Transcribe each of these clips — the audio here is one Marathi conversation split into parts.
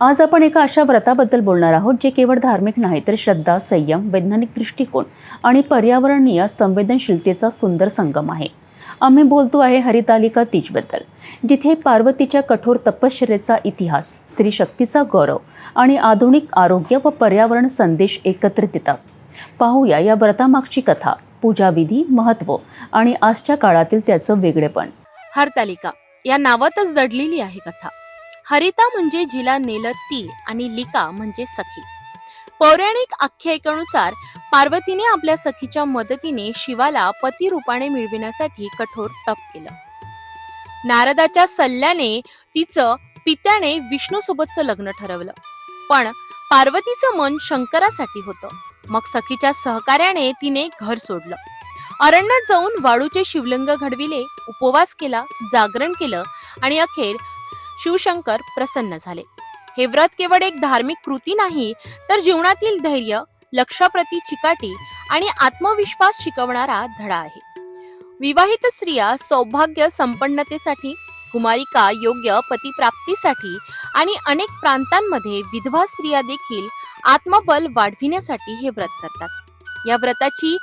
आज आपण एका अशा व्रताबद्दल बोलणार आहोत जे केवळ धार्मिक नाही तर श्रद्धा, संयम, वैज्ञानिक दृष्टिकोन आणि पर्यावरणीय संवेदनशीलतेचा सुंदर संगम आहे. आम्ही बोलतो आहे हरितालिका तीजबद्दल, जिथे पार्वतीच्या कठोर तपश्चर्येचा इतिहास, स्त्री शक्तीचा गौरव आणि आधुनिक आरोग्य व पर्यावरण संदेश एकत्रित येतात. पाहूया या व्रतामागची कथा, पूजाविधी, महत्त्व आणि आजच्या काळातील त्याचं वेगळेपण. हरतालिका या नावातच दडलेली आहे कथा. हरिता म्हणजे जिला नेलं ती आणि लिका म्हणजे सखी. पौराणिक आख्यायिकेनुसार पार्वतीने आपल्या सखीच्या मदतीने शिवाला पती रूपाने मिळविण्यासाठी कठोर तप केलं. नारदाच्या सल्ल्याने तिचं पित्याने विष्णू सोबतचं लग्न ठरवलं, पण पार्वतीचं मन शंकरासाठी होतं. मग सखीच्या सहकार्याने तिने घर सोडलं, अरण्यात जाऊन वाळूचे शिवलिंग घडविले, उपवास केला, जागरण केलं आणि अखेर शिवशंकर प्रसन्न झाले. हे व्रत केवळ एक धार्मिक कृती नाही, तर जीवनातील धैर्य, लक्ष्याप्रती चिकाटी आणि आत्मविश्वास शिकवणारा धडा आहे. विवाहित स्त्रिया सौभाग्य संपन्नतेसाठी, कुमारिका योग्य पतिप्राप्तीसाठी आणि अनेक प्रांतांमध्ये विधवा स्त्रिया देखील आत्मबल वाढविण्यासाठी हे व्रत करतात. या व्रताची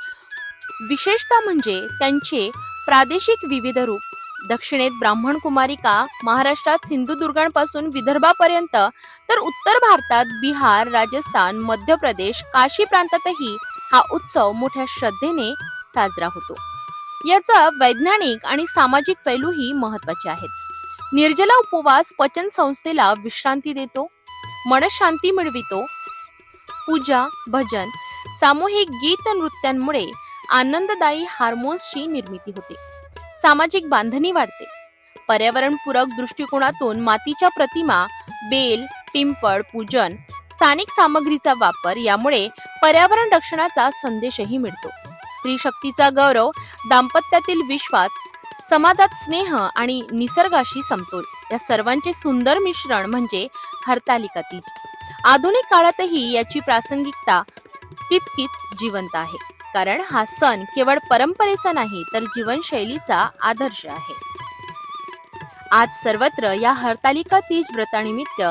विशेषता म्हणजे त्यांचे प्रादेशिक विविध रूप. दक्षिणेत ब्राह्मण कुमारिका, महाराष्ट्रात सिंधुदुर्गापासून विदर्भापर्यंत, तर उत्तर भारतात बिहार, राजस्थान, मध्य प्रदेश, काशी प्रांतातही हा उत्सव मोठ्या श्रद्धेने साजरा होतो. याचा वैज्ञानिक आणि सामाजिक पैलूही महत्त्वाचे आहेत. निर्जला उपवास पचन संस्थेला विश्रांती देतो, मनशांती मिळवितो. पूजा, भजन, सामूहिक गीत नृत्यांमुळे आनंददायी हार्मोन्सची निर्मिती होते, सामाजिक बांधणी वाढते. पर्यावरणपूरक दृष्टिकोनातून मातीच्या प्रतिमा, बेल, पिंपळ पूजन, स्थानिक सामग्रीचा वापर यामुळे पर्यावरण रक्षणाचा संदेशही मिळतो. स्त्री शक्तीचा गौरव, दाम्पत्यातील विश्वास, समाजात स्नेह आणि निसर्गाशी समतोल या सर्वांचे सुंदर मिश्रण म्हणजे हरतालिका तीज. आधुनिक काळातही याची प्रासंगिकता तितकीच जिवंत आहे, कारण हा सण केवळ परंपरेचा नाही तर जीवनशैलीचा आदर्श आहे. आज सर्वत्र या हरतालिका तीज व्रतानिमित्त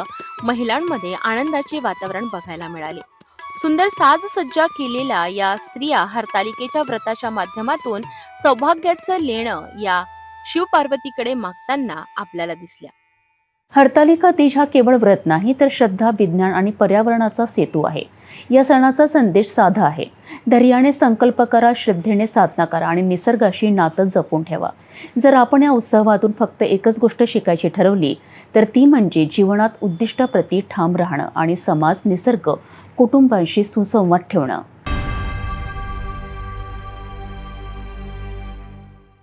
महिलांमध्ये आनंदाचे वातावरण बघायला मिळाले. सुंदर साजसज्जा केलेल्या या स्त्रिया हरतालिकेच्या व्रताच्या माध्यमातून सौभाग्याचं लेणं या शिवपार्वतीकडे मागताना आपल्याला दिसल्या. हरतालिका तीज हा केवळ व्रत नाही तर श्रद्धा, विज्ञान आणि पर्यावरणाचा सेतू आहे. या सणाचा संदेश साधा आहे. धैर्याने संकल्प करा, श्रद्धेने साधना करा आणि निसर्गाशी नातं जपून ठेवा. जर आपण या उत्सवातून फक्त एकच गोष्ट शिकायची ठरवली तर ती म्हणजे जीवनात उद्दिष्टाप्रती ठाम राहणं आणि समाज, निसर्ग, कुटुंबांशी सुसंवाद ठेवणं.